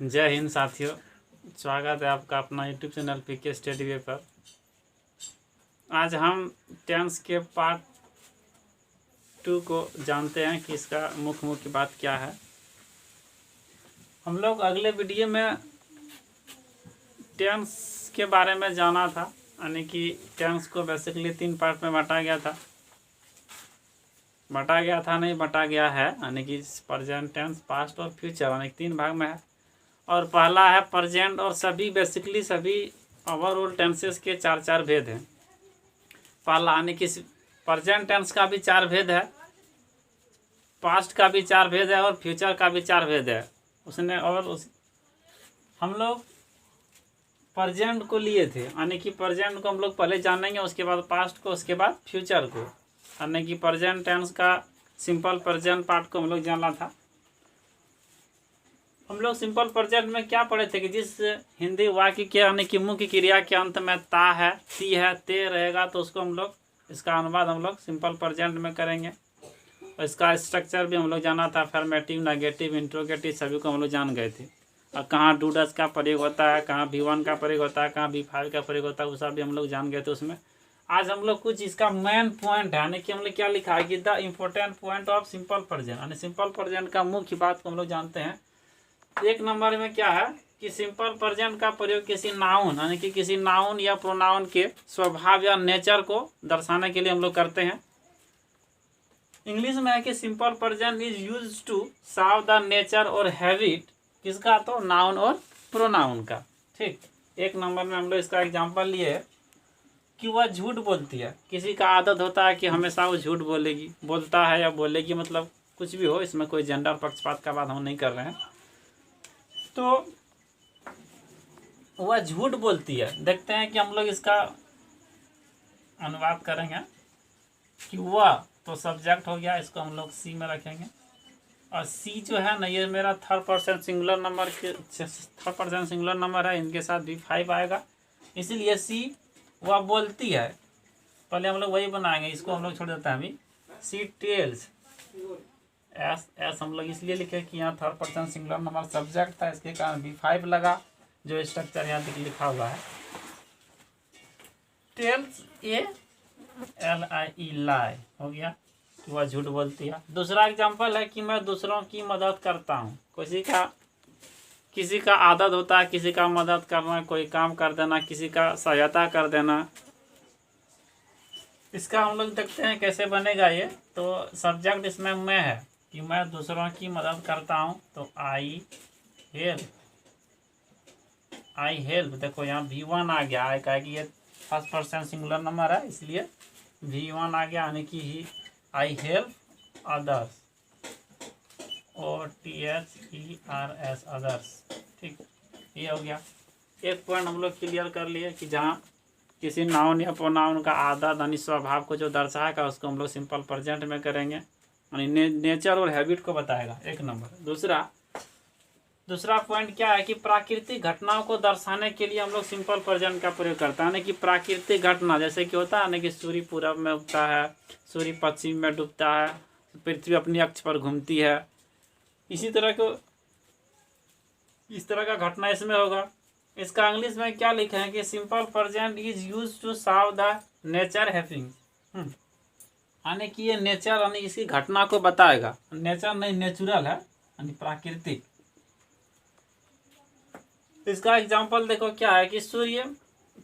जय हिंद साथियों, स्वागत है आपका अपना यूट्यूब चैनल पीके स्टडी वे पर। आज हम टेंस के पार्ट 2 को जानते हैं कि इसका मुख्य बात क्या है। हम लोग अगले वीडियो में टेंस के बारे में जाना था, यानी कि टेंस को बेसिकली 3 पार्ट में बांटा गया है, यानी कि प्रेजेंट टेंस, पास्ट और फ्यूचर, यानी 3 भाग में है। और पहला है प्रेजेंट, और सभी ओवरऑल टेंसेस के 4 भेद हैं। पहला यानी कि प्रेजेंट टेंस का भी 4 भेद है, पास्ट का भी 4 भेद है और फ्यूचर का भी 4 भेद है हम लोग प्रेजेंट को लिए थे, यानी कि प्रेजेंट को हम लोग पहले जानेंगे, उसके बाद पास्ट को, उसके बाद फ्यूचर को। यानी कि प्रेजेंट टेंस का सिंपल प्रेजेंट पार्ट को हम लोग जाना था। हम लोग सिंपल प्रेजेंट में क्या पढ़े थे कि जिस हिंदी वाक्य के यानी कि मुख्य क्रिया के अंत में ता है, ती है, ते रहेगा, तो उसको हम लोग, इसका अनुवाद हम लोग सिंपल प्रेजेंट में करेंगे। और इसका स्ट्रक्चर भी हम लोग जाना था, अफर्मेटिव, नेगेटिव, इंट्रोगेटिव, सभी को हम लोग जान गए थे। और कहाँ डू डज का प्रयोग होता है, कहाँ V1 का प्रयोग होता है, कहाँ V5 का प्रयोग होता है, वो सब भी हम लोग जान गए थे उसमें। आज हम लोग कुछ इसका मेन पॉइंट है, यानी कि हम लोग क्या लिखा है कि the important point of simple present, यानी सिंपल प्रेजेंट का मुख्य बात को हम लोग जानते हैं। 1 नंबर में क्या है कि सिंपल प्रेजेंट का प्रयोग किसी नाउन, यानी कि किसी नाउन या प्रोनाउन के स्वभाव या नेचर को दर्शाने के लिए हम लोग करते हैं। इंग्लिश में है कि simple present is used to show the nature और हैबिट, किसका, तो नाउन और प्रोनाउन का। ठीक, 1 नंबर में हम लोग इसका एग्जांपल लिए कि वह झूठ बोलती है। किसी का आदत होता है कि हमेशा वो झूठ बोलता है या बोलेगी, मतलब कुछ भी हो, इसमें कोई जेंडर पक्षपात का बात हम नहीं कर रहे हैं। तो वह झूठ बोलती है। देखते हैं कि हम लोग इसका अनुवाद करेंगे कि वह, तो सब्जेक्ट हो गया, इसको हम लोग सी में रखेंगे। और सी जो है ना, ये मेरा थर्ड पर्सन सिंगुलर नंबर है, इनके साथ भी 5 आएगा, इसीलिए सी वह बोलती है। पहले हम लोग वही बनाएंगे, इसको हम लोग छोड़ देते हैं अभी। सी टेल्स, एस हम लोग इसलिए लिखे कि यहाँ third person singular number subject था, इसके कारण V5 लगा, जो स्ट्रक्चर यहाँ लिखा हुआ है। टेल्स, ALIE, लाई हो गया कि वह झूठ बोलती है। दूसरा एग्जांपल है कि मैं दूसरों की मदद करता हूँ। किसी का आदत होता है किसी का मदद करना, कोई काम कर देना, किसी का सहायता कर देना। इसका हम लोग देखते हैं कैसे बनेगा ये। तो सब्जेक्ट इसमें मैं है कि मैं दूसरों की मदद करता हूँ, तो आई हेल्प। देखो यहाँ V1 आ गया, है कि ये फर्स्ट पर्सन सिंगुलर नंबर है, इसलिए V1 आ गया, यानी कि I help others, OTHERS, others. ठीक, ये हो गया। 1 पॉइंट हम लोग क्लियर कर लिए कि जहाँ किसी नाउन या प्रोनाउन का आदत यानी स्वभाव को जो दर्शाएगा, उसको हम लोग सिंपल प्रेजेंट में करेंगे, यानी नेचर और हैबिट को बताएगा। 1 नंबर। दूसरा पॉइंट क्या है कि प्राकृतिक घटनाओं को दर्शाने के लिए हम लोग सिंपल प्रेजेंट का प्रयोग करते हैं। यानी कि प्राकृतिक घटना जैसे कि होता है ना कि सूर्य पूरब में उगता है, सूर्य पश्चिम में डूबता है, पृथ्वी अपनी अक्ष पर घूमती है, इस तरह का घटना इसमें होगा। इसका इंग्लिश में क्या लिखे हैं कि simple present is used to show the nature happening, यानी कि ये नेचर यानी इसी घटना को बताएगा। नेचर नहीं, नेचुरल है, यानी प्राकृतिक। इसका एग्जांपल देखो क्या है कि सूर्य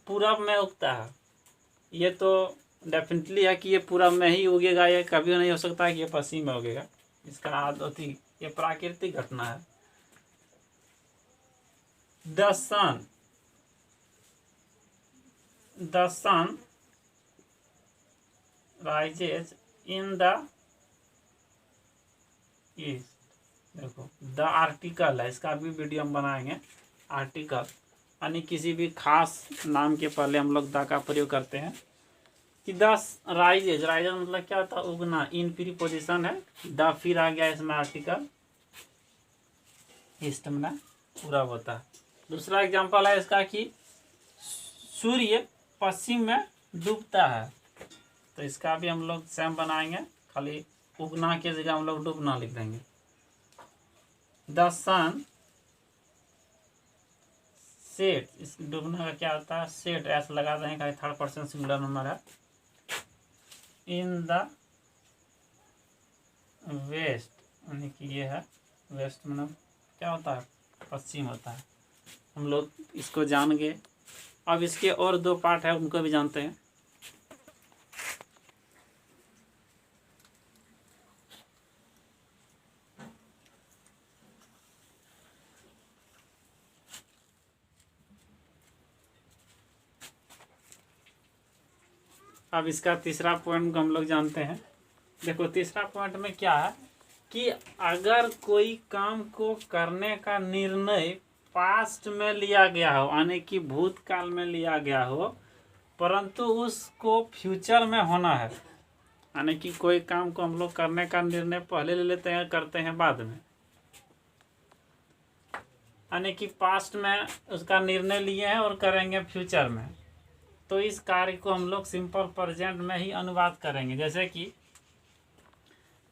पूरब में उगता है, ये तो डेफिनेटली है कि ये पूरब में ही उगेगा, ये कभी नहीं हो सकता कि ये पश्चिम में उगेगा। इसका आदत ही, ये प्राकृतिक घटना है। The sun rises in the east. देखो द आर्टिकल है, इसका भी वीडियो हम बनाएंगे। आर्टिकल यानी किसी भी खास नाम के पहले हम लोग द का प्रयोग करते हैं कि द राइजेज मतलब क्या होता है, उगना, इन प्रीपोजिशन है, द फिर आ गया इसमें आर्टिकल, ईस्ट में पूरा होता है। दूसरा एग्जांपल है इसका कि सूर्य पश्चिम में डूबता है, तो इसका भी हम लोग सेम बनाएंगे, खाली उगना की जगह हम लोग डूबना लिख देंगे। द सन सेट, इस डूबने का क्या होता है, सेट ऐसा लगा दें का थर्ड पर्सन सिंगुलर नंबर है, इन द वेस्ट, यानी कि ये है वेस्ट मतलब क्या होता है, पश्चिम होता है। हम लोग इसको जान गए। अब इसके और दो पार्ट है, उनको भी जानते हैं। अब इसका तीसरा पॉइंट को हम लोग जानते हैं। देखो तीसरा पॉइंट में क्या है कि अगर कोई काम को करने का निर्णय पास्ट में लिया गया हो, यानी कि भूतकाल में लिया गया हो, परंतु उसको फ्यूचर में होना है, यानी कि कोई काम को हम लोग करने का निर्णय पहले ले लेते हैं, करते हैं बाद में, यानी कि पास्ट में उसका निर्णय लिए हैं और करेंगे फ्यूचर में, तो इस कार्य को हम लोग सिंपल प्रेजेंट में ही अनुवाद करेंगे। जैसे कि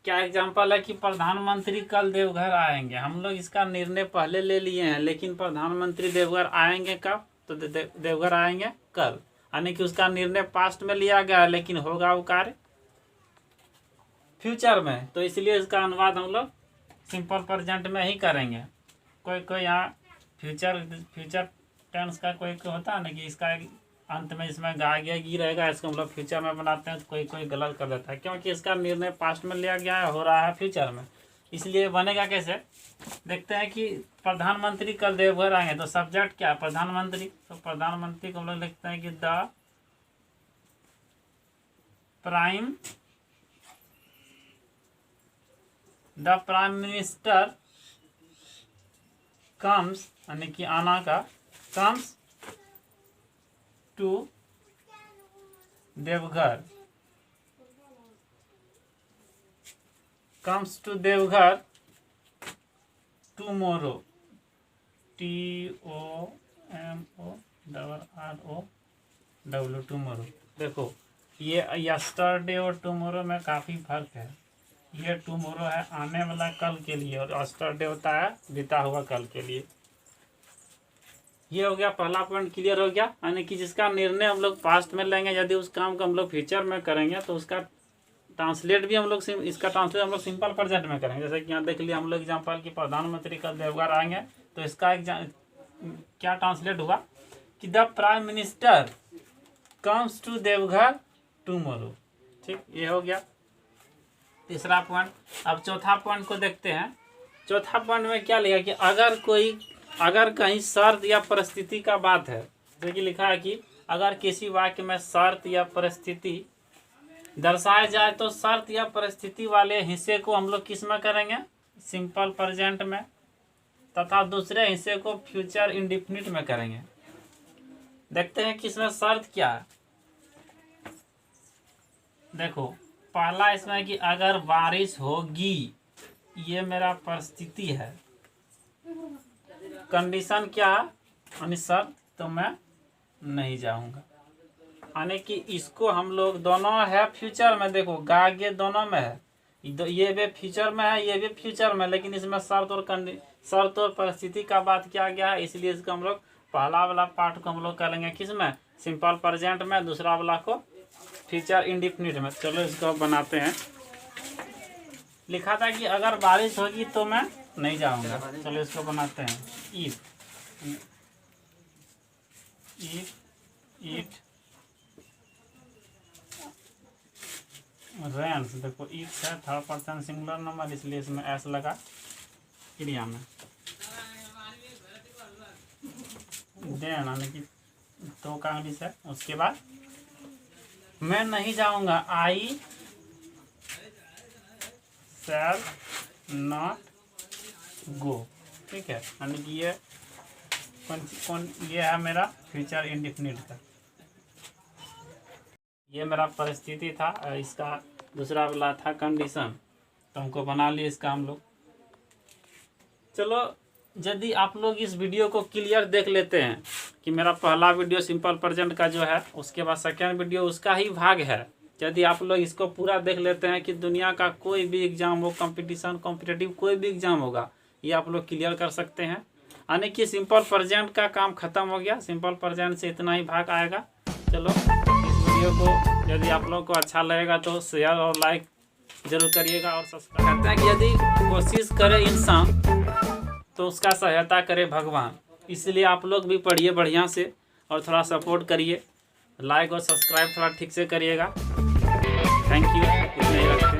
क्या एग्जांपल है कि प्रधानमंत्री कल देवघर आएंगे, हम लोग इसका निर्णय पहले ले लिए हैं, लेकिन प्रधानमंत्री देवघर आएंगे कब, तो देवघर आएंगे कल, यानी कि उसका निर्णय पास्ट में लिया गया है, लेकिन होगा वो कार्य फ्यूचर में, तो इसलिए इसका अनुवाद हम लोग सिंपल प्रेजेंट में ही करेंगे। कोई यहाँ फ्यूचर टेंस का कोई होता है ना कि इसका अंत में इसमें गा गया गी रहेगा, इसको हम लोग फ्यूचर में बनाते हैं, तो कोई गलत कर देता है, क्योंकि इसका निर्णय पास्ट में लिया गया है, हो रहा है फ्यूचर में, इसलिए बनेगा कैसे। देखते हैं कि प्रधानमंत्री कल देवघर आएंगे, तो सब्जेक्ट क्या है, प्रधानमंत्री, तो प्रधानमंत्री को हम लोग लिखते हैं कि द प्राइम मिनिस्टर कम्स, यानी कि आना का, comes to Deoghar, comes to Deoghar tomorrow, TOMORROW, tomorrow। देखो ये यस्टरडे और टुमारो में काफ़ी फर्क है। ये टुमारो है आने वाला कल के लिए, और यस्टरडे होता है बीता हुआ कल के लिए। ये हो गया पहला पॉइंट, क्लियर हो गया, यानी कि जिसका निर्णय हम लोग पास्ट में लेंगे, यदि उस काम को हम लोग फ्यूचर में करेंगे, तो उसका ट्रांसलेट भी हम लोग इसका ट्रांसलेट हम लोग सिंपल प्रेजेंट में करेंगे। जैसे कि यहाँ देख लिया हम लोग एग्जांपल कि प्रधानमंत्री कल देवघर आएंगे, तो इसका क्या ट्रांसलेट हुआ कि the prime minister comes to Deoghar tomorrow. ठीक, ये हो गया तीसरा पॉइंट। अब चौथा पॉइंट को देखते हैं। चौथा पॉइंट में क्या लिखा कि अगर कहीं शर्त या परिस्थिति का बात है, जैसे कि लिखा है कि अगर किसी वाक्य में शर्त या परिस्थिति दर्शाया जाए, तो शर्त या परिस्थिति वाले हिस्से को हम लोग किस में करेंगे, सिंपल प्रेजेंट में, तथा दूसरे हिस्से को फ्यूचर इंडेफिनिट में करेंगे। देखते हैं कि इसमें शर्त क्या है। देखो पहला इसमें कि अगर बारिश होगी, ये मेरा परिस्थिति है। कंडीशन क्या है, यानी शर्त, तो मैं नहीं जाऊंगा, यानी कि इसको हम लोग दोनों है फ्यूचर में, देखो गागे दोनों में है, ये भी फ्यूचर में है, ये भी फ्यूचर में, लेकिन इसमें शर्त और परिस्थिति का बात किया गया है, इसलिए इसको हम लोग पहला वाला पार्ट को हम लोग करेंगे किस में, सिंपल प्रेजेंट में, दूसरा वाला को फ्यूचर इंडेफिनिट में। चलो इसको बनाते हैं। लिखा था कि अगर बारिश होगी तो मैं नहीं जाऊंगा। चलो इसको बनाते हैं। इफ इट रेन्स, देखो इफ है थर्ड पर्सन सिंगुलर नंबर, इसलिए इसमें एस लगा क्रिया में। देन यानी कि तो का इंग्लिश है। उसके बाद मैं नहीं जाऊंगा, आई शैल नॉट गो। ठीक है, यानी कि ये ये है मेरा फ्यूचर इंडेफिनिट का, ये मेरा परिस्थिति था, इसका दूसरा वाला था कंडीशन, तो हमको बना लिए इसका हम लोग। चलो यदि आप लोग इस वीडियो को क्लियर देख लेते हैं कि मेरा पहला वीडियो सिंपल प्रेजेंट का जो है, उसके बाद सेकेंड वीडियो उसका ही भाग है, यदि आप लोग इसको पूरा देख लेते हैं कि दुनिया का कोई भी एग्जाम हो, कॉम्पिटिटिव कोई भी एग्जाम होगा, ये आप लोग क्लियर कर सकते हैं। यानी कि सिंपल प्रेजेंट का काम खत्म हो गया। सिंपल प्रेजेंट से इतना ही भाग आएगा। चलो, इस वीडियो को यदि आप लोग को अच्छा लगेगा तो शेयर और लाइक जरूर करिएगा और सब्सक्राइब। कहते हैं कि यदि कोशिश करे इंसान तो उसका सहायता करे भगवान। इसलिए आप लोग भी पढ़िए बढ़िया से और थोड़ा सपोर्ट करिए। लाइक और सब्सक्राइब थोड़ा ठीक से करिएगा। Thank you. इतना ही रखते हैं।